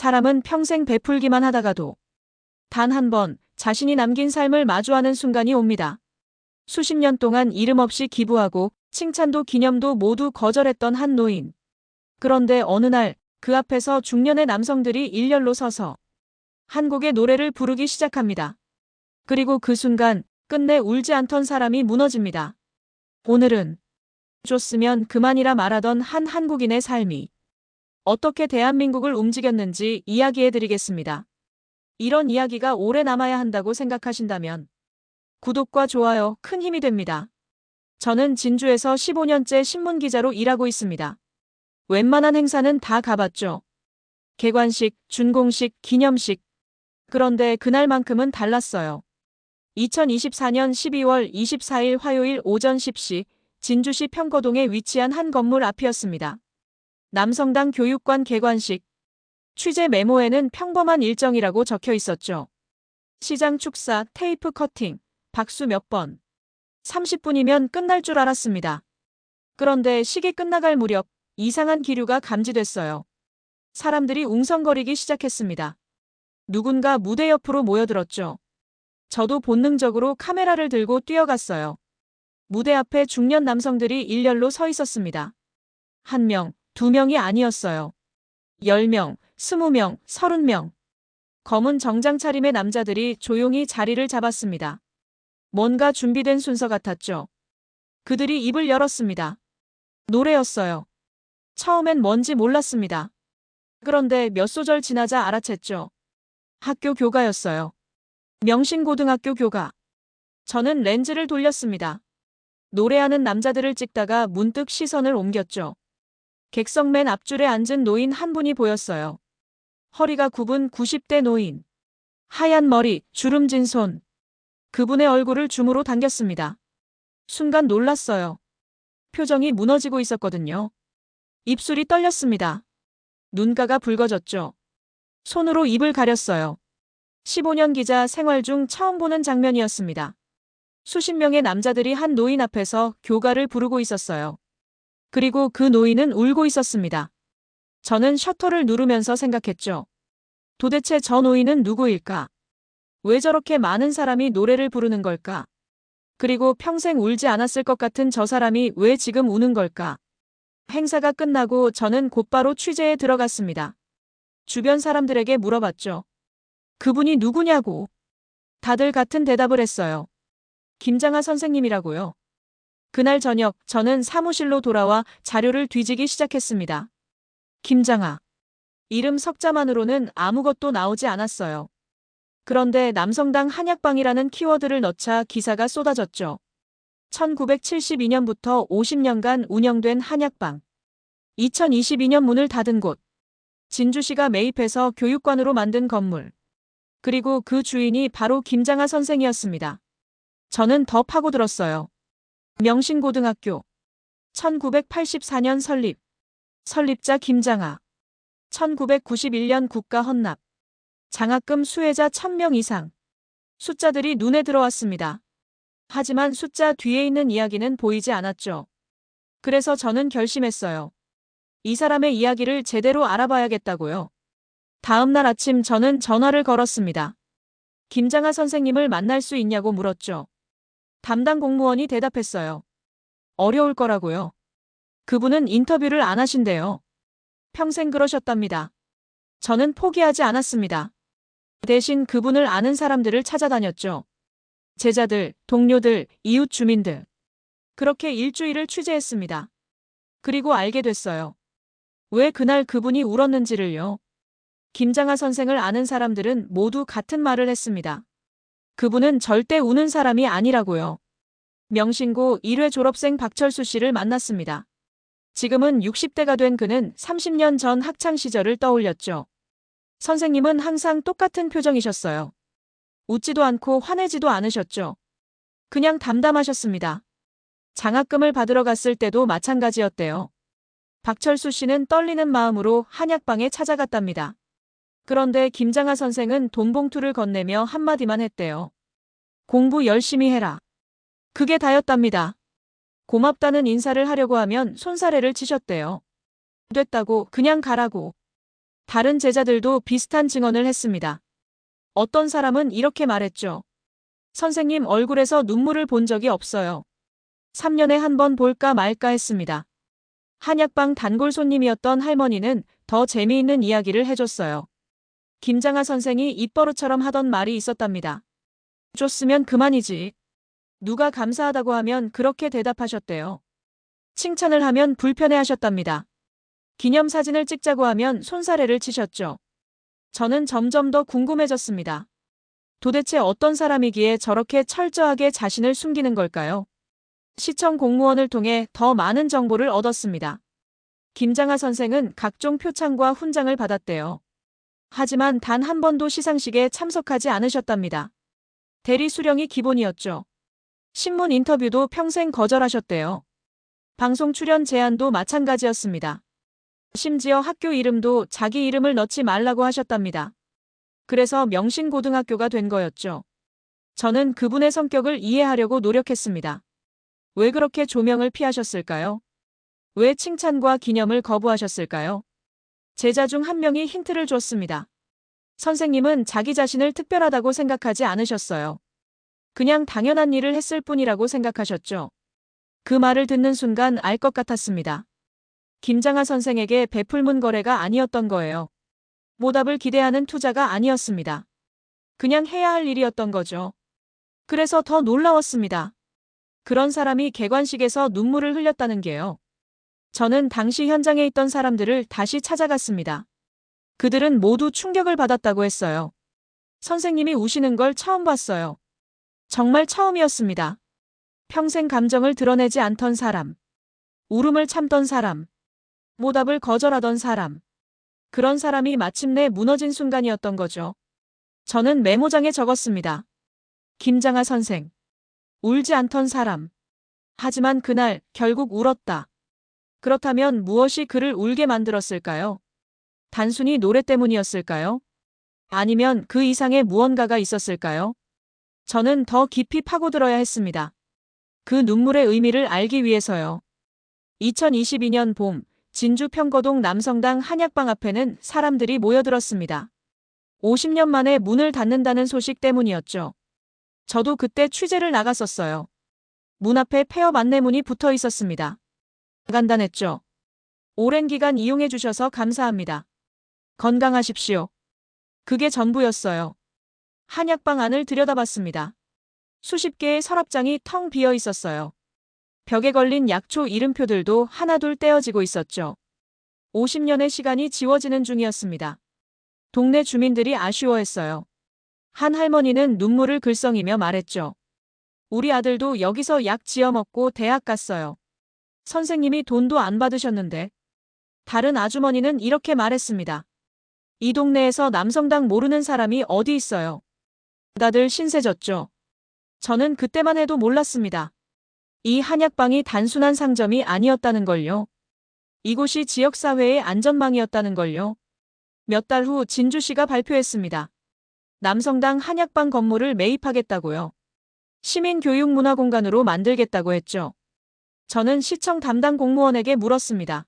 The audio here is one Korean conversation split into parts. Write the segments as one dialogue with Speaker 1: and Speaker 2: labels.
Speaker 1: 사람은 평생 베풀기만 하다가도 단 한 번 자신이 남긴 삶을 마주하는 순간이 옵니다. 수십 년 동안 이름 없이 기부하고 칭찬도 기념도 모두 거절했던 한 노인. 그런데 어느 날 그 앞에서 중년의 남성들이 일렬로 서서 한 곡의 노래를 부르기 시작합니다. 그리고 그 순간 끝내 울지 않던 사람이 무너집니다. 오늘은 줬으면 그만이라 말하던 한 한국인의 삶이 어떻게 대한민국을 움직였는지 이야기해드리겠습니다. 이런 이야기가 오래 남아야 한다고 생각하신다면 구독과 좋아요 큰 힘이 됩니다. 저는 진주에서 15년째 신문기자로 일하고 있습니다. 웬만한 행사는 다 가봤죠. 개관식, 준공식, 기념식. 그런데 그날만큼은 달랐어요. 2024년 12월 24일 화요일 오전 10시 진주시 평거동에 위치한 한 건물 앞이었습니다. 남성당 교육관 개관식. 취재 메모에는 평범한 일정이라고 적혀 있었죠. 시장 축사, 테이프 커팅, 박수 몇 번. 30분이면 끝날 줄 알았습니다. 그런데 식이 끝나갈 무렵 이상한 기류가 감지됐어요. 사람들이 웅성거리기 시작했습니다. 누군가 무대 옆으로 모여들었죠. 저도 본능적으로 카메라를 들고 뛰어갔어요. 무대 앞에 중년 남성들이 일렬로 서 있었습니다. 1명, 2명이 아니었어요. 10명, 20명, 30명. 검은 정장 차림의 남자들이 조용히 자리를 잡았습니다. 뭔가 준비된 순서 같았죠. 그들이 입을 열었습니다. 노래였어요. 처음엔 뭔지 몰랐습니다. 그런데 몇 소절 지나자 알아챘죠. 학교 교가였어요. 명신고등학교 교가. 저는 렌즈를 돌렸습니다. 노래하는 남자들을 찍다가 문득 시선을 옮겼죠. 객석 맨 앞줄에 앉은 노인 한 분이 보였어요. 허리가 굽은 90대 노인. 하얀 머리, 주름진 손. 그분의 얼굴을 줌으로 당겼습니다. 순간 놀랐어요. 표정이 무너지고 있었거든요. 입술이 떨렸습니다. 눈가가 붉어졌죠. 손으로 입을 가렸어요. 15년 기자 생활 중 처음 보는 장면이었습니다. 수십 명의 남자들이 한 노인 앞에서 교가를 부르고 있었어요. 그리고 그 노인은 울고 있었습니다. 저는 셔터를 누르면서 생각했죠. 도대체 저 노인은 누구일까? 왜 저렇게 많은 사람이 노래를 부르는 걸까? 그리고 평생 울지 않았을 것 같은 저 사람이 왜 지금 우는 걸까? 행사가 끝나고 저는 곧바로 취재에 들어갔습니다. 주변 사람들에게 물어봤죠. 그분이 누구냐고. 다들 같은 대답을 했어요. 김장하 선생님이라고요. 그날 저녁 저는 사무실로 돌아와 자료를 뒤지기 시작했습니다. 김장하. 이름 석자만으로는 아무것도 나오지 않았어요. 그런데 남성당 한약방이라는 키워드를 넣자 기사가 쏟아졌죠. 1972년부터 50년간 운영된 한약방. 2022년 문을 닫은 곳. 진주시가 매입해서 교육관으로 만든 건물. 그리고 그 주인이 바로 김장하 선생이었습니다. 저는 더 파고들었어요. 명신고등학교. 1984년 설립. 설립자 김장하. 1991년 국가 헌납. 장학금 수혜자 1000명 이상. 숫자들이 눈에 들어왔습니다. 하지만 숫자 뒤에 있는 이야기는 보이지 않았죠. 그래서 저는 결심했어요. 이 사람의 이야기를 제대로 알아봐야겠다고요. 다음 날 아침 저는 전화를 걸었습니다. 김장하 선생님을 만날 수 있냐고 물었죠. 담당 공무원이 대답했어요. 어려울 거라고요. 그분은 인터뷰를 안 하신대요. 평생 그러셨답니다. 저는 포기하지 않았습니다. 대신 그분을 아는 사람들을 찾아다녔죠. 제자들, 동료들, 이웃 주민들. 그렇게 일주일을 취재했습니다. 그리고 알게 됐어요. 왜 그날 그분이 울었는지를요. 김장하 선생을 아는 사람들은 모두 같은 말을 했습니다. 그분은 절대 우는 사람이 아니라고요. 명신고 1회 졸업생 박철수 씨를 만났습니다. 지금은 60대가 된 그는 30년 전 학창시절을 떠올렸죠. 선생님은 항상 똑같은 표정이셨어요. 웃지도 않고 화내지도 않으셨죠. 그냥 담담하셨습니다. 장학금을 받으러 갔을 때도 마찬가지였대요. 박철수 씨는 떨리는 마음으로 한약방에 찾아갔답니다. 그런데 김장하 선생은 돈봉투를 건네며 한마디만 했대요. 공부 열심히 해라. 그게 다였답니다. 고맙다는 인사를 하려고 하면 손사래를 치셨대요. 됐다고 그냥 가라고. 다른 제자들도 비슷한 증언을 했습니다. 어떤 사람은 이렇게 말했죠. 선생님 얼굴에서 눈물을 본 적이 없어요. 3년에 한 번 볼까 말까 했습니다. 한약방 단골 손님이었던 할머니는 더 재미있는 이야기를 해줬어요. 김장하 선생이 입버릇처럼 하던 말이 있었답니다. 줬으면 그만이지. 누가 감사하다고 하면 그렇게 대답하셨대요. 칭찬을 하면 불편해하셨답니다. 기념사진을 찍자고 하면 손사래를 치셨죠. 저는 점점 더 궁금해졌습니다. 도대체 어떤 사람이기에 저렇게 철저하게 자신을 숨기는 걸까요? 시청 공무원을 통해 더 많은 정보를 얻었습니다. 김장하 선생은 각종 표창과 훈장을 받았대요. 하지만 단 한 번도 시상식에 참석하지 않으셨답니다. 대리 수령이 기본이었죠. 신문 인터뷰도 평생 거절하셨대요. 방송 출연 제안도 마찬가지였습니다. 심지어 학교 이름도 자기 이름을 넣지 말라고 하셨답니다. 그래서 명신고등학교가 된 거였죠. 저는 그분의 성격을 이해하려고 노력했습니다. 왜 그렇게 조명을 피하셨을까요? 왜 칭찬과 기념을 거부하셨을까요? 제자 중 한 명이 힌트를 줬습니다. 선생님은 자기 자신을 특별하다고 생각하지 않으셨어요. 그냥 당연한 일을 했을 뿐이라고 생각하셨죠. 그 말을 듣는 순간 알 것 같았습니다. 김장하 선생에게 베풀문 거래가 아니었던 거예요. 보답을 기대하는 투자가 아니었습니다. 그냥 해야 할 일이었던 거죠. 그래서 더 놀라웠습니다. 그런 사람이 개관식에서 눈물을 흘렸다는 게요. 저는 당시 현장에 있던 사람들을 다시 찾아갔습니다. 그들은 모두 충격을 받았다고 했어요. 선생님이 우시는 걸 처음 봤어요. 정말 처음이었습니다. 평생 감정을 드러내지 않던 사람. 울음을 참던 사람. 보답을 거절하던 사람. 그런 사람이 마침내 무너진 순간이었던 거죠. 저는 메모장에 적었습니다. 김장하 선생. 울지 않던 사람. 하지만 그날 결국 울었다. 그렇다면 무엇이 그를 울게 만들었을까요? 단순히 노래 때문이었을까요? 아니면 그 이상의 무언가가 있었을까요? 저는 더 깊이 파고들어야 했습니다. 그 눈물의 의미를 알기 위해서요. 2022년 봄, 진주 평거동 남성당 한약방 앞에는 사람들이 모여들었습니다. 50년 만에 문을 닫는다는 소식 때문이었죠. 저도 그때 취재를 나갔었어요. 문 앞에 폐업 안내문이 붙어 있었습니다. 간단했죠. 오랜 기간 이용해 주셔서 감사합니다. 건강하십시오. 그게 전부였어요. 한약방 안을 들여다봤습니다. 수십 개의 서랍장이 텅 비어 있었어요. 벽에 걸린 약초 이름표들도 하나둘 떼어지고 있었죠. 50년의 시간이 지워지는 중이었습니다. 동네 주민들이 아쉬워했어요. 한 할머니는 눈물을 글썽이며 말했죠. 우리 아들도 여기서 약 지어 먹고 대학 갔어요. 선생님이 돈도 안 받으셨는데. 다른 아주머니는 이렇게 말했습니다. 이 동네에서 남성당 모르는 사람이 어디 있어요. 다들 신세졌죠. 저는 그때만 해도 몰랐습니다. 이 한약방이 단순한 상점이 아니었다는 걸요. 이곳이 지역사회의 안전망이었다는 걸요. 몇 달 후 진주시가 발표했습니다. 남성당 한약방 건물을 매입하겠다고요. 시민교육문화공간으로 만들겠다고 했죠. 저는 시청 담당 공무원에게 물었습니다.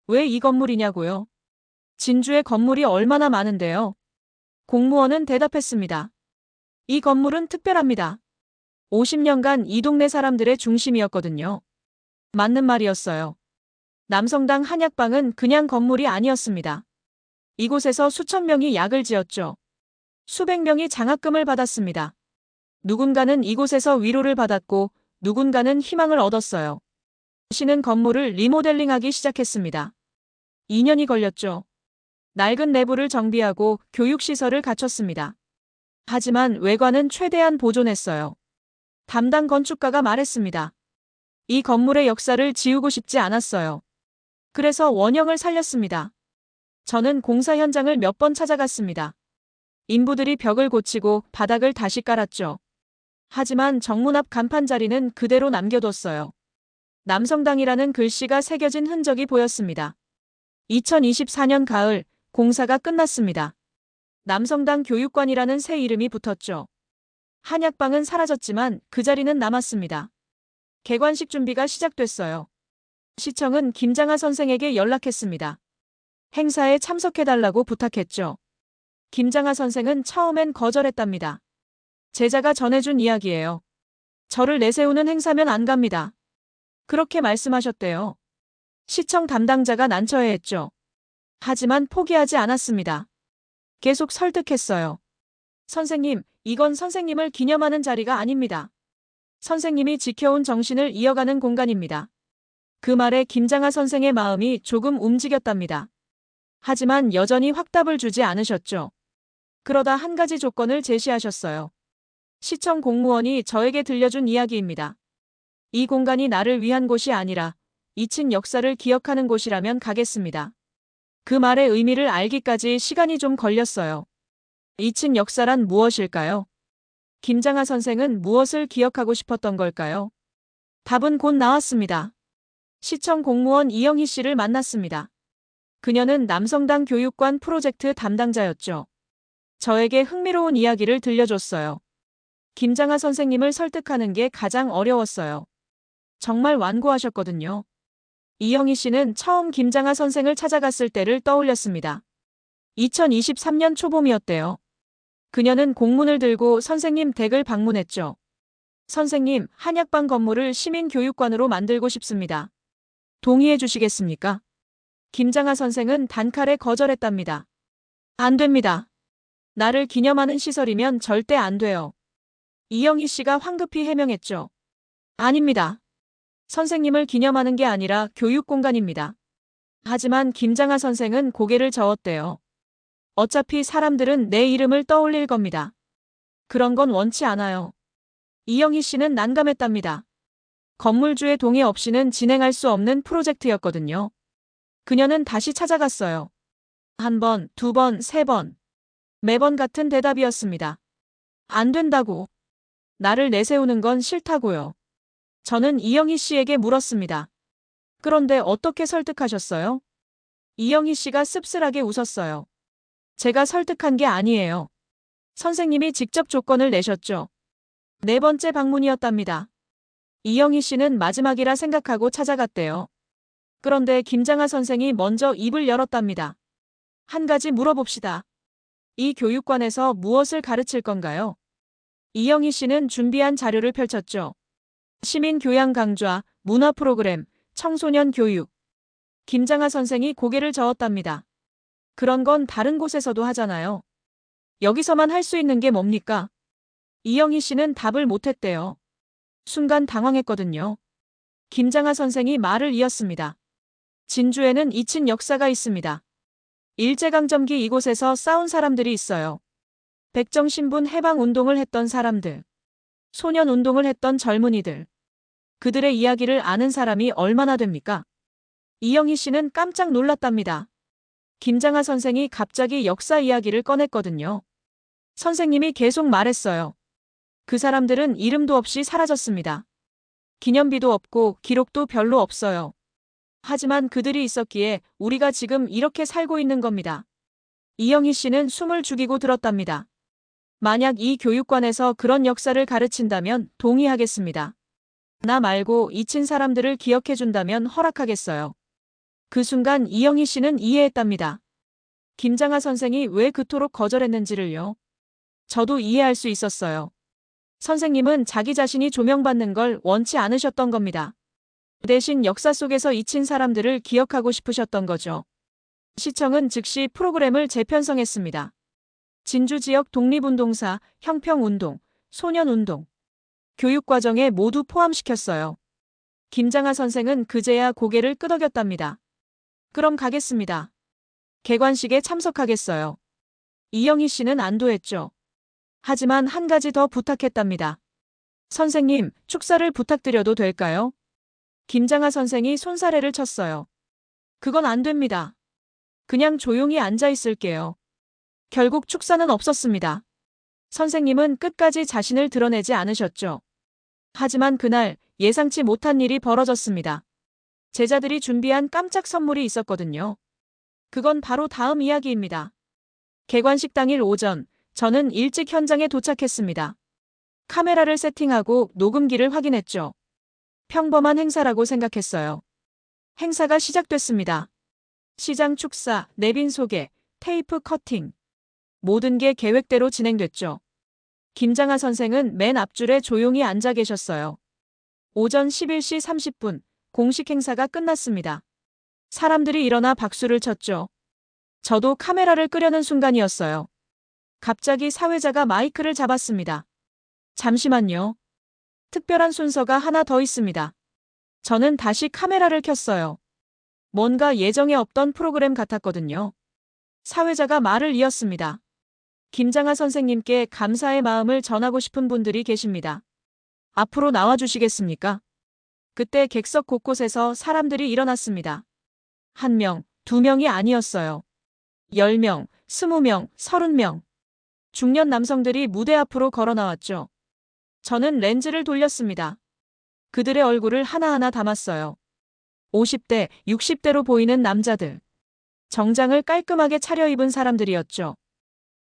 Speaker 1: 왜 이 건물이냐고요? 진주에 건물이 얼마나 많은데요? 공무원은 대답했습니다. 이 건물은 특별합니다. 50년간 이 동네 사람들의 중심이었거든요. 맞는 말이었어요. 남성당 한약방은 그냥 건물이 아니었습니다. 이곳에서 수천 명이 약을 지었죠. 수백 명이 장학금을 받았습니다. 누군가는 이곳에서 위로를 받았고 누군가는 희망을 얻었어요. 시는 건물을 리모델링하기 시작했습니다. 2년이 걸렸죠. 낡은 내부를 정비하고 교육시설을 갖췄습니다. 하지만 외관은 최대한 보존했어요. 담당 건축가가 말했습니다. 이 건물의 역사를 지우고 싶지 않았어요. 그래서 원형을 살렸습니다. 저는 공사 현장을 몇 번 찾아갔습니다. 인부들이 벽을 고치고 바닥을 다시 깔았죠. 하지만 정문 앞 간판 자리는 그대로 남겨뒀어요. 남성당이라는 글씨가 새겨진 흔적이 보였습니다. 2024년 가을, 공사가 끝났습니다. 남성당 교육관이라는 새 이름이 붙었죠. 한약방은 사라졌지만 그 자리는 남았습니다. 개관식 준비가 시작됐어요. 시청은 김장하 선생에게 연락했습니다. 행사에 참석해달라고 부탁했죠. 김장하 선생은 처음엔 거절했답니다. 제자가 전해준 이야기예요. 저를 내세우는 행사면 안 갑니다. 그렇게 말씀하셨대요. 시청 담당자가 난처해했죠. 하지만 포기하지 않았습니다. 계속 설득했어요. 선생님, 이건 선생님을 기념하는 자리가 아닙니다. 선생님이 지켜온 정신을 이어가는 공간입니다. 그 말에 김장하 선생의 마음이 조금 움직였답니다. 하지만 여전히 확답을 주지 않으셨죠. 그러다 한 가지 조건을 제시하셨어요. 시청 공무원이 저에게 들려준 이야기입니다. 이 공간이 나를 위한 곳이 아니라 잊힌 역사를 기억하는 곳이라면 가겠습니다. 그 말의 의미를 알기까지 시간이 좀 걸렸어요. 잊힌 역사란 무엇일까요? 김장하 선생은 무엇을 기억하고 싶었던 걸까요? 답은 곧 나왔습니다. 시청 공무원 이영희 씨를 만났습니다. 그녀는 남성당 교육관 프로젝트 담당자였죠. 저에게 흥미로운 이야기를 들려줬어요. 김장하 선생님을 설득하는 게 가장 어려웠어요. 정말 완고하셨거든요. 이영희 씨는 처음 김장하 선생을 찾아갔을 때를 떠올렸습니다. 2023년 초봄이었대요. 그녀는 공문을 들고 선생님 댁을 방문했죠. 선생님, 한약방 건물을 시민교육관으로 만들고 싶습니다. 동의해 주시겠습니까? 김장하 선생은 단칼에 거절했답니다. 안 됩니다. 나를 기념하는 시설이면 절대 안 돼요. 이영희 씨가 황급히 해명했죠. 아닙니다. 선생님을 기념하는 게 아니라 교육 공간입니다. 하지만 김장하 선생은 고개를 저었대요. 어차피 사람들은 내 이름을 떠올릴 겁니다. 그런 건 원치 않아요. 이영희 씨는 난감했답니다. 건물주의 동의 없이는 진행할 수 없는 프로젝트였거든요. 그녀는 다시 찾아갔어요. 한 번, 두 번, 세 번. 매번 같은 대답이었습니다. 안 된다고. 나를 내세우는 건 싫다고요. 저는 이영희 씨에게 물었습니다. 그런데 어떻게 설득하셨어요? 이영희 씨가 씁쓸하게 웃었어요. 제가 설득한 게 아니에요. 선생님이 직접 조건을 내셨죠. 네 번째 방문이었답니다. 이영희 씨는 마지막이라 생각하고 찾아갔대요. 그런데 김장하 선생이 먼저 입을 열었답니다. 한 가지 물어봅시다. 이 교육관에서 무엇을 가르칠 건가요? 이영희 씨는 준비한 자료를 펼쳤죠. 시민 교양 강좌, 문화 프로그램, 청소년 교육. 김장하 선생이 고개를 저었답니다. 그런 건 다른 곳에서도 하잖아요. 여기서만 할 수 있는 게 뭡니까? 이영희 씨는 답을 못했대요. 순간 당황했거든요. 김장하 선생이 말을 이었습니다. 진주에는 잊힌 역사가 있습니다. 일제강점기 이곳에서 싸운 사람들이 있어요. 백정신분 해방운동을 했던 사람들. 소년운동을 했던 젊은이들. 그들의 이야기를 아는 사람이 얼마나 됩니까? 이영희 씨는 깜짝 놀랐답니다. 김장하 선생이 갑자기 역사 이야기를 꺼냈거든요. 선생님이 계속 말했어요. 그 사람들은 이름도 없이 사라졌습니다. 기념비도 없고 기록도 별로 없어요. 하지만 그들이 있었기에 우리가 지금 이렇게 살고 있는 겁니다. 이영희 씨는 숨을 죽이고 들었답니다. 만약 이 교육관에서 그런 역사를 가르친다면 동의하겠습니다. 나 말고 잊힌 사람들을 기억해준다면 허락하겠어요. 그 순간 이영희 씨는 이해했답니다. 김장하 선생이 왜 그토록 거절했는지를요. 저도 이해할 수 있었어요. 선생님은 자기 자신이 조명받는 걸 원치 않으셨던 겁니다. 대신 역사 속에서 잊힌 사람들을 기억하고 싶으셨던 거죠. 시청은 즉시 프로그램을 재편성했습니다. 진주 지역 독립운동사, 형평운동, 소년운동, 교육과정에 모두 포함시켰어요. 김장하 선생은 그제야 고개를 끄덕였답니다. 그럼 가겠습니다. 개관식에 참석하겠어요. 이영희 씨는 안도했죠. 하지만 한 가지 더 부탁했답니다. 선생님, 축사를 부탁드려도 될까요? 김장하 선생이 손사래를 쳤어요. 그건 안 됩니다. 그냥 조용히 앉아 있을게요. 결국 축사는 없었습니다. 선생님은 끝까지 자신을 드러내지 않으셨죠. 하지만 그날 예상치 못한 일이 벌어졌습니다. 제자들이 준비한 깜짝 선물이 있었거든요. 그건 바로 다음 이야기입니다. 개관식 당일 오전, 저는 일찍 현장에 도착했습니다. 카메라를 세팅하고 녹음기를 확인했죠. 평범한 행사라고 생각했어요. 행사가 시작됐습니다. 시장 축사, 내빈 소개, 테이프 커팅. 모든 게 계획대로 진행됐죠. 김장하 선생은 맨 앞줄에 조용히 앉아 계셨어요. 오전 11시 30분, 공식 행사가 끝났습니다. 사람들이 일어나 박수를 쳤죠. 저도 카메라를 끄려는 순간이었어요. 갑자기 사회자가 마이크를 잡았습니다. 잠시만요. 특별한 순서가 하나 더 있습니다. 저는 다시 카메라를 켰어요. 뭔가 예정에 없던 프로그램 같았거든요. 사회자가 말을 이었습니다. 김장하 선생님께 감사의 마음을 전하고 싶은 분들이 계십니다. 앞으로 나와주시겠습니까? 그때 객석 곳곳에서 사람들이 일어났습니다. 1명, 2명이 아니었어요. 10명, 20명, 30명. 중년 남성들이 무대 앞으로 걸어 나왔죠. 저는 렌즈를 돌렸습니다. 그들의 얼굴을 하나하나 담았어요. 50대, 60대로 보이는 남자들. 정장을 깔끔하게 차려입은 사람들이었죠.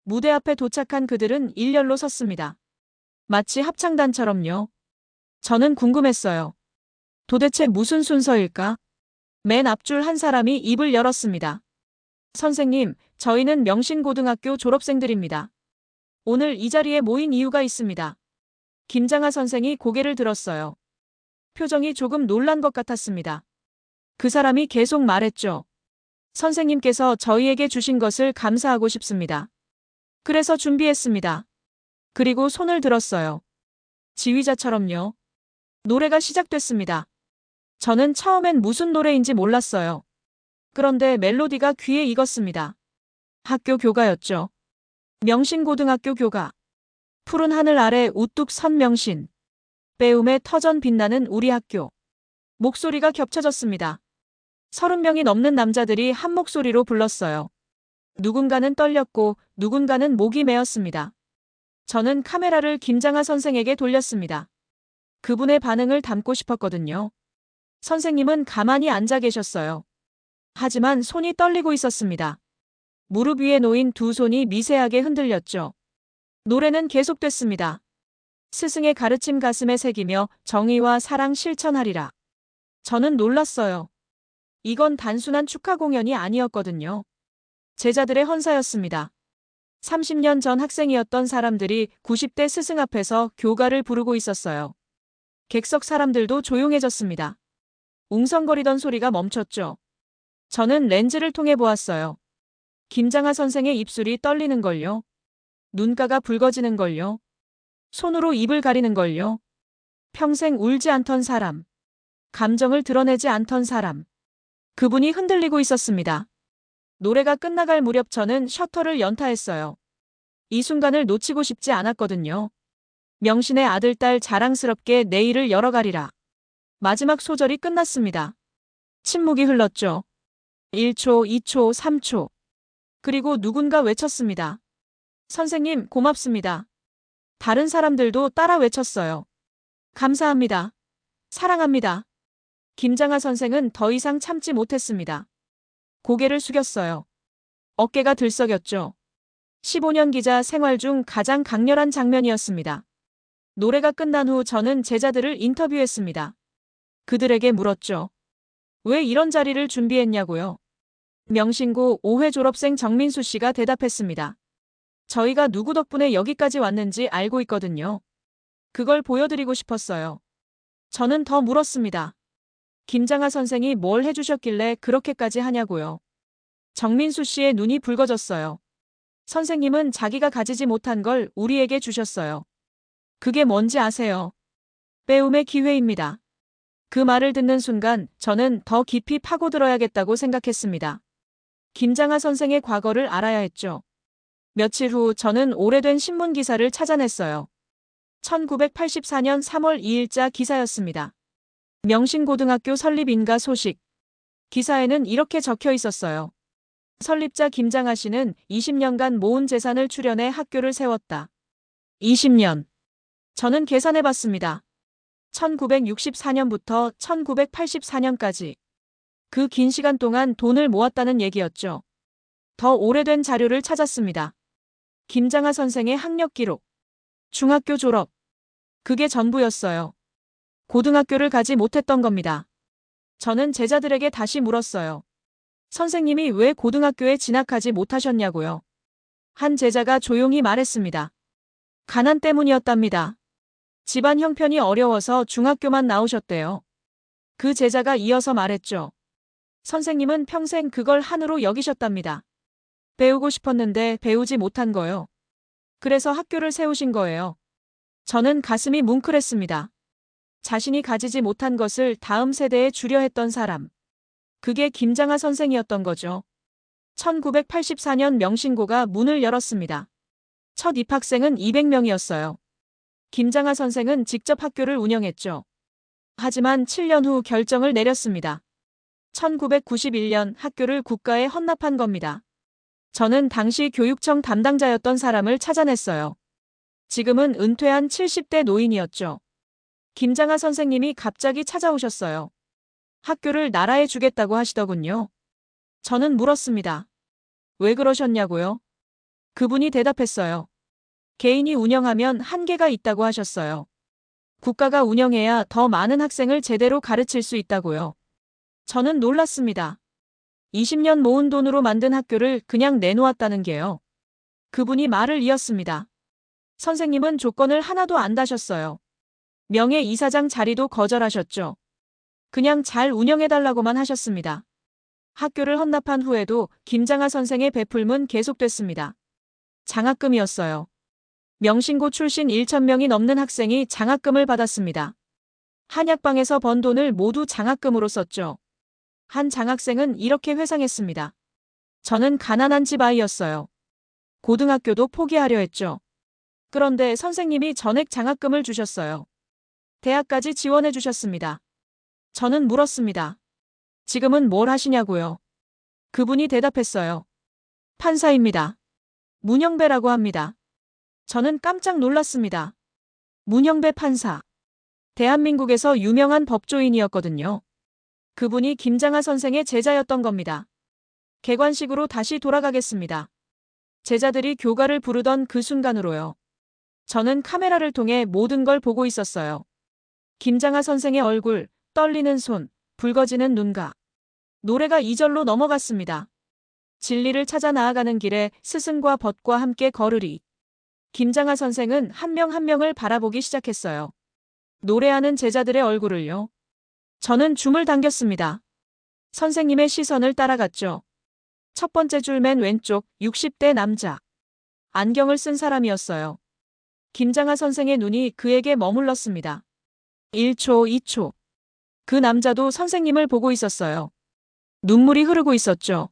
Speaker 1: 무대 앞에 도착한 그들은 일렬로 섰습니다. 마치 합창단처럼요. 저는 궁금했어요. 도대체 무슨 순서일까? 맨 앞줄 한 사람이 입을 열었습니다. 선생님, 저희는 명신고등학교 졸업생들입니다. 오늘 이 자리에 모인 이유가 있습니다. 김장하 선생이 고개를 들었어요. 표정이 조금 놀란 것 같았습니다. 그 사람이 계속 말했죠. 선생님께서 저희에게 주신 것을 감사하고 싶습니다. 그래서 준비했습니다. 그리고 손을 들었어요. 지휘자처럼요. 노래가 시작됐습니다. 저는 처음엔 무슨 노래인지 몰랐어요. 그런데 멜로디가 귀에 익었습니다. 학교 교가였죠. 명신고등학교 교가. 푸른 하늘 아래 우뚝 선 명신. 배움에 터전 빛나는 우리 학교. 목소리가 겹쳐졌습니다. 30명이 넘는 남자들이 한 목소리로 불렀어요. 누군가는 떨렸고 누군가는 목이 메었습니다. 저는 카메라를 김장하 선생에게 돌렸습니다. 그분의 반응을 담고 싶었거든요. 선생님은 가만히 앉아 계셨어요. 하지만 손이 떨리고 있었습니다. 무릎 위에 놓인 두 손이 미세하게 흔들렸죠. 노래는 계속됐습니다. 스승의 가르침 가슴에 새기며 정의와 사랑 실천하리라. 저는 놀랐어요. 이건 단순한 축하 공연이 아니었거든요. 제자들의 헌사였습니다. 30년 전 학생이었던 사람들이 90대 스승 앞에서 교가를 부르고 있었어요. 객석 사람들도 조용해졌습니다. 웅성거리던 소리가 멈췄죠. 저는 렌즈를 통해 보았어요. 김장하 선생의 입술이 떨리는걸요. 눈가가 붉어지는걸요. 손으로 입을 가리는걸요. 평생 울지 않던 사람. 감정을 드러내지 않던 사람. 그분이 흔들리고 있었습니다. 노래가 끝나갈 무렵 저는 셔터를 연타했어요. 이 순간을 놓치고 싶지 않았거든요. 명신의 아들, 딸 자랑스럽게 내일을 열어가리라. 마지막 소절이 끝났습니다. 침묵이 흘렀죠. 1초, 2초, 3초. 그리고 누군가 외쳤습니다. 선생님, 고맙습니다. 다른 사람들도 따라 외쳤어요. 감사합니다. 사랑합니다. 김장하 선생은 더 이상 참지 못했습니다. 고개를 숙였어요. 어깨가 들썩였죠. 15년 기자 생활 중 가장 강렬한 장면이었습니다. 노래가 끝난 후 저는 제자들을 인터뷰했습니다. 그들에게 물었죠. 왜 이런 자리를 준비했냐고요. 명신고 5회 졸업생 정민수 씨가 대답했습니다. 저희가 누구 덕분에 여기까지 왔는지 알고 있거든요. 그걸 보여드리고 싶었어요. 저는 더 물었습니다. 김장하 선생이 뭘 해주셨길래 그렇게까지 하냐고요. 정민수 씨의 눈이 붉어졌어요. 선생님은 자기가 가지지 못한 걸 우리에게 주셨어요. 그게 뭔지 아세요? 배움의 기회입니다. 그 말을 듣는 순간 저는 더 깊이 파고들어야겠다고 생각했습니다. 김장하 선생의 과거를 알아야 했죠. 며칠 후 저는 오래된 신문 기사를 찾아냈어요. 1984년 3월 2일자 기사였습니다. 명신고등학교 설립 인가 소식. 기사에는 이렇게 적혀 있었어요. 설립자 김장하 씨는 20년간 모은 재산을 출연해 학교를 세웠다. 20년. 저는 계산해 봤습니다. 1964년부터 1984년까지. 그 긴 시간 동안 돈을 모았다는 얘기였죠. 더 오래된 자료를 찾았습니다. 김장하 선생의 학력 기록. 중학교 졸업. 그게 전부였어요. 고등학교를 가지 못했던 겁니다. 저는 제자들에게 다시 물었어요. 선생님이 왜 고등학교에 진학하지 못하셨냐고요. 한 제자가 조용히 말했습니다. 가난 때문이었답니다. 집안 형편이 어려워서 중학교만 나오셨대요. 그 제자가 이어서 말했죠. 선생님은 평생 그걸 한으로 여기셨답니다. 배우고 싶었는데 배우지 못한 거요. 그래서 학교를 세우신 거예요. 저는 가슴이 뭉클했습니다. 자신이 가지지 못한 것을 다음 세대에 주려 했던 사람. 그게 김장하 선생이었던 거죠. 1984년 명신고가 문을 열었습니다. 첫 입학생은 200명이었어요. 김장하 선생은 직접 학교를 운영했죠. 하지만 7년 후 결정을 내렸습니다. 1991년 학교를 국가에 헌납한 겁니다. 저는 당시 교육청 담당자였던 사람을 찾아냈어요. 지금은 은퇴한 70대 노인이었죠. 김장하 선생님이 갑자기 찾아오셨어요. 학교를 나라에 주겠다고 하시더군요. 저는 물었습니다. 왜 그러셨냐고요? 그분이 대답했어요. 개인이 운영하면 한계가 있다고 하셨어요. 국가가 운영해야 더 많은 학생을 제대로 가르칠 수 있다고요. 저는 놀랐습니다. 20년 모은 돈으로 만든 학교를 그냥 내놓았다는 게요. 그분이 말을 이었습니다. 선생님은 조건을 하나도 안 다셨어요. 명예이사장 자리도 거절하셨죠. 그냥 잘 운영해달라고만 하셨습니다. 학교를 헌납한 후에도 김장하 선생의 베풀문 계속됐습니다. 장학금이었어요. 명신고 출신 1,000명이 넘는 학생이 장학금을 받았습니다. 한약방에서 번 돈을 모두 장학금으로 썼죠. 한 장학생은 이렇게 회상했습니다. 저는 가난한 집 아이였어요. 고등학교도 포기하려 했죠. 그런데 선생님이 전액 장학금을 주셨어요. 대학까지 지원해 주셨습니다. 저는 물었습니다. 지금은 뭘 하시냐고요? 그분이 대답했어요. 판사입니다. 문영배라고 합니다. 저는 깜짝 놀랐습니다. 문영배 판사. 대한민국에서 유명한 법조인이었거든요. 그분이 김장하 선생의 제자였던 겁니다. 객관식으로 다시 돌아가겠습니다. 제자들이 교가를 부르던 그 순간으로요. 저는 카메라를 통해 모든 걸 보고 있었어요. 김장하 선생의 얼굴, 떨리는 손, 붉어지는 눈가. 노래가 2절로 넘어갔습니다. 진리를 찾아 나아가는 길에 스승과 벗과 함께 걸으리. 김장하 선생은 한 명 한 명을 바라보기 시작했어요. 노래하는 제자들의 얼굴을요. 저는 줌을 당겼습니다. 선생님의 시선을 따라갔죠. 첫 번째 줄 맨 왼쪽 60대 남자. 안경을 쓴 사람이었어요. 김장하 선생의 눈이 그에게 머물렀습니다. 1초, 2초. 그 남자도 선생님을 보고 있었어요. 눈물이 흐르고 있었죠.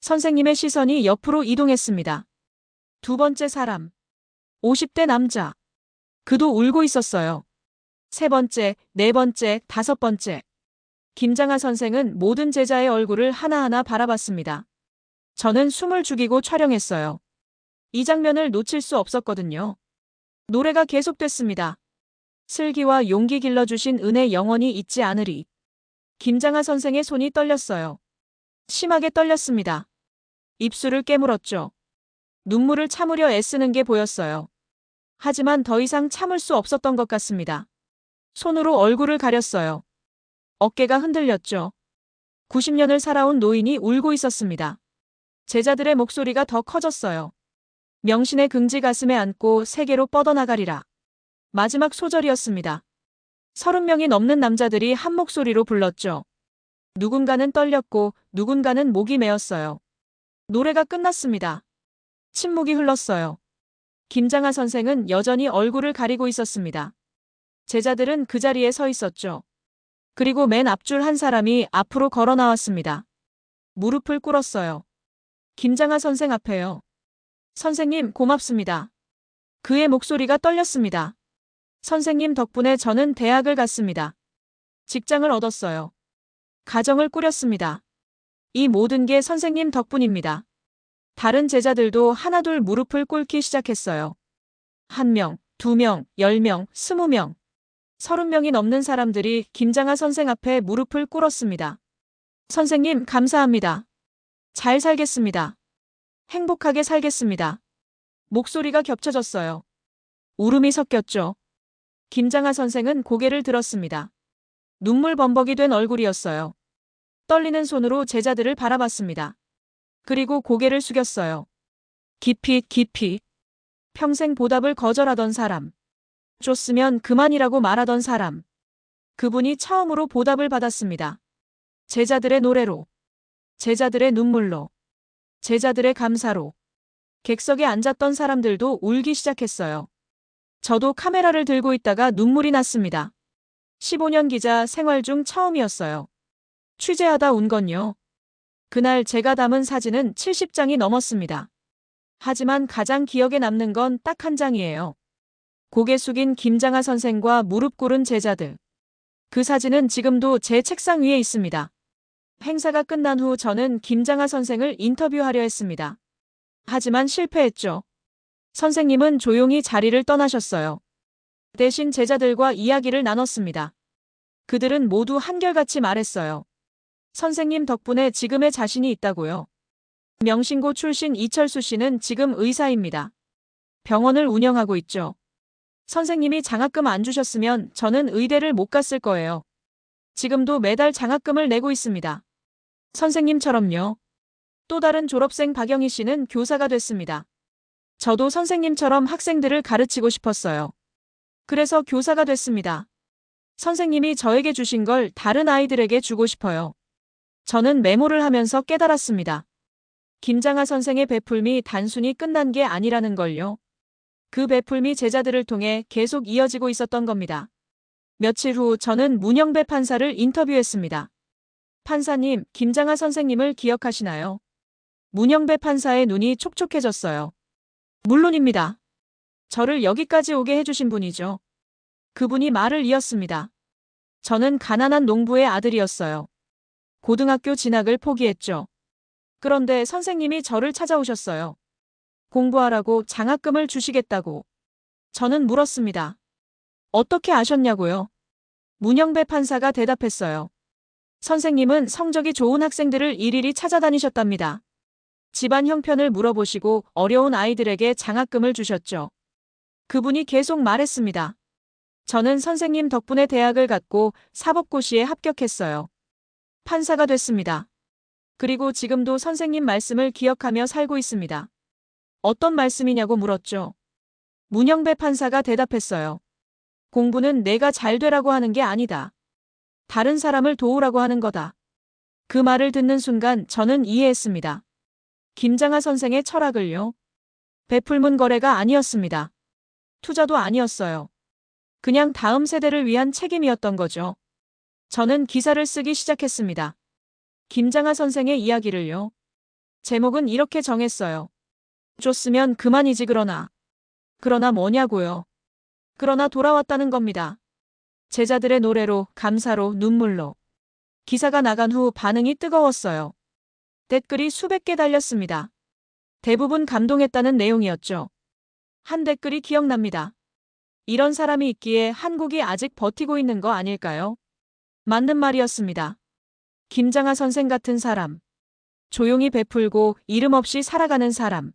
Speaker 1: 선생님의 시선이 옆으로 이동했습니다. 두 번째 사람. 50대 남자. 그도 울고 있었어요. 세 번째, 네 번째, 다섯 번째. 김장하 선생은 모든 제자의 얼굴을 하나하나 바라봤습니다. 저는 숨을 죽이고 촬영했어요. 이 장면을 놓칠 수 없었거든요. 노래가 계속됐습니다. 슬기와 용기 길러주신 은혜 영원히 잊지 않으리. 김장하 선생의 손이 떨렸어요. 심하게 떨렸습니다. 입술을 깨물었죠. 눈물을 참으려 애쓰는 게 보였어요. 하지만 더 이상 참을 수 없었던 것 같습니다. 손으로 얼굴을 가렸어요. 어깨가 흔들렸죠. 90년을 살아온 노인이 울고 있었습니다. 제자들의 목소리가 더 커졌어요. 명신의 긍지 가슴에 안고 세계로 뻗어나가리라. 마지막 소절이었습니다. 30명이 넘는 남자들이 한 목소리로 불렀죠. 누군가는 떨렸고 누군가는 목이 메었어요. 노래가 끝났습니다. 침묵이 흘렀어요. 김장하 선생은 여전히 얼굴을 가리고 있었습니다. 제자들은 그 자리에 서 있었죠. 그리고 맨 앞줄 한 사람이 앞으로 걸어 나왔습니다. 무릎을 꿇었어요. 김장하 선생 앞에요. 선생님 고맙습니다. 그의 목소리가 떨렸습니다. 선생님 덕분에 저는 대학을 갔습니다. 직장을 얻었어요. 가정을 꾸렸습니다. 이 모든 게 선생님 덕분입니다. 다른 제자들도 하나둘 무릎을 꿇기 시작했어요. 1명, 2명, 10명, 20명. 30명이 넘는 사람들이 김장하 선생 앞에 무릎을 꿇었습니다. 선생님 감사합니다. 잘 살겠습니다. 행복하게 살겠습니다. 목소리가 겹쳐졌어요. 울음이 섞였죠. 김장하 선생은 고개를 들었습니다. 눈물 범벅이 된 얼굴이었어요. 떨리는 손으로 제자들을 바라봤습니다. 그리고 고개를 숙였어요. 깊이 깊이. 평생 보답을 거절하던 사람. 줬으면 그만이라고 말하던 사람. 그분이 처음으로 보답을 받았습니다. 제자들의 노래로. 제자들의 눈물로. 제자들의 감사로. 객석에 앉았던 사람들도 울기 시작했어요. 저도 카메라를 들고 있다가 눈물이 났습니다. 15년 기자 생활 중 처음이었어요. 취재하다 운 건요. 그날 제가 담은 사진은 70장이 넘었습니다. 하지만 가장 기억에 남는 건 딱 한 장이에요. 고개 숙인 김장하 선생과 무릎 꿇은 제자들. 그 사진은 지금도 제 책상 위에 있습니다. 행사가 끝난 후 저는 김장하 선생을 인터뷰하려 했습니다. 하지만 실패했죠. 선생님은 조용히 자리를 떠나셨어요. 대신 제자들과 이야기를 나눴습니다. 그들은 모두 한결같이 말했어요. 선생님 덕분에 지금의 자신이 있다고요. 명신고 출신 이철수 씨는 지금 의사입니다. 병원을 운영하고 있죠. 선생님이 장학금 안 주셨으면 저는 의대를 못 갔을 거예요. 지금도 매달 장학금을 내고 있습니다. 선생님처럼요. 또 다른 졸업생 박영희 씨는 교사가 됐습니다. 저도 선생님처럼 학생들을 가르치고 싶었어요. 그래서 교사가 됐습니다. 선생님이 저에게 주신 걸 다른 아이들에게 주고 싶어요. 저는 메모를 하면서 깨달았습니다. 김장하 선생의 베풀미 단순히 끝난 게 아니라는 걸요. 그 베풀미 제자들을 통해 계속 이어지고 있었던 겁니다. 며칠 후 저는 문영배 판사를 인터뷰했습니다. 판사님, 김장하 선생님을 기억하시나요? 문영배 판사의 눈이 촉촉해졌어요. 물론입니다. 저를 여기까지 오게 해주신 분이죠. 그분이 말을 이었습니다. 저는 가난한 농부의 아들이었어요. 고등학교 진학을 포기했죠. 그런데 선생님이 저를 찾아오셨어요. 공부하라고 장학금을 주시겠다고. 저는 물었습니다. 어떻게 아셨냐고요? 문영배 판사가 대답했어요. 선생님은 성적이 좋은 학생들을 일일이 찾아다니셨답니다. 집안 형편을 물어보시고 어려운 아이들에게 장학금을 주셨죠. 그분이 계속 말했습니다. 저는 선생님 덕분에 대학을 갔고 사법고시에 합격했어요. 판사가 됐습니다. 그리고 지금도 선생님 말씀을 기억하며 살고 있습니다. 어떤 말씀이냐고 물었죠. 문영배 판사가 대답했어요. 공부는 내가 잘 되라고 하는 게 아니다. 다른 사람을 도우라고 하는 거다. 그 말을 듣는 순간 저는 이해했습니다. 김장하 선생의 철학을요. 베풀문 거래가 아니었습니다. 투자도 아니었어요. 그냥 다음 세대를 위한 책임이었던 거죠. 저는 기사를 쓰기 시작했습니다. 김장하 선생의 이야기를요. 제목은 이렇게 정했어요. 줬으면 그만이지 그러나. 그러나 뭐냐고요. 그러나 돌아왔다는 겁니다. 제자들의 노래로, 감사로, 눈물로. 기사가 나간 후 반응이 뜨거웠어요. 댓글이 수백 개 달렸습니다. 대부분 감동했다는 내용이었죠. 한 댓글이 기억납니다. 이런 사람이 있기에 한국이 아직 버티고 있는 거 아닐까요? 맞는 말이었습니다. 김장하 선생 같은 사람. 조용히 베풀고 이름 없이 살아가는 사람.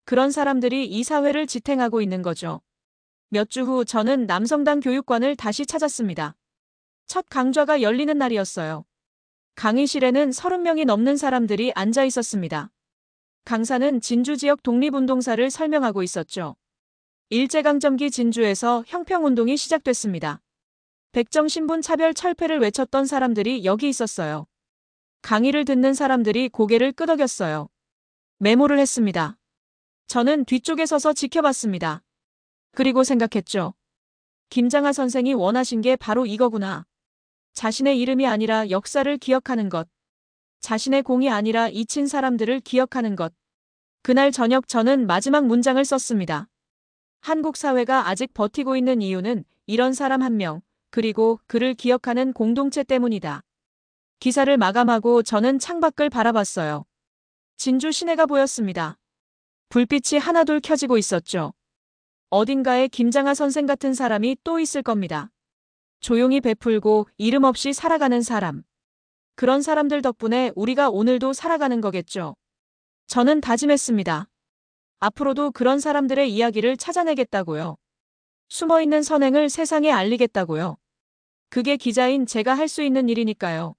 Speaker 1: 그런 사람들이 이 사회를 지탱하고 있는 거죠. 몇 주 후 저는 남성당 교육관을 다시 찾았습니다. 첫 강좌가 열리는 날이었어요. 강의실에는 30명이 넘는 사람들이 앉아 있었습니다. 강사는 진주 지역 독립운동사를 설명하고 있었죠. 일제강점기 진주에서 형평운동이 시작됐습니다. 백정신분 차별 철폐를 외쳤던 사람들이 여기 있었어요. 강의를 듣는 사람들이 고개를 끄덕였어요. 메모를 했습니다. 저는 뒤쪽에 서서 지켜봤습니다. 그리고 생각했죠. 김장하 선생이 원하신 게 바로 이거구나. 자신의 이름이 아니라 역사를 기억하는 것. 자신의 공이 아니라 잊힌 사람들을 기억하는 것. 그날 저녁 저는 마지막 문장을 썼습니다. 한국 사회가 아직 버티고 있는 이유는 이런 사람 한 명, 그리고 그를 기억하는 공동체 때문이다. 기사를 마감하고 저는 창밖을 바라봤어요. 진주 시내가 보였습니다. 불빛이 하나둘 켜지고 있었죠. 어딘가에 김장하 선생 같은 사람이 또 있을 겁니다. 조용히 베풀고 이름 없이 살아가는 사람. 그런 사람들 덕분에 우리가 오늘도 살아가는 거겠죠. 저는 다짐했습니다. 앞으로도 그런 사람들의 이야기를 찾아내겠다고요. 숨어있는 선행을 세상에 알리겠다고요. 그게 기자인 제가 할 수 있는 일이니까요.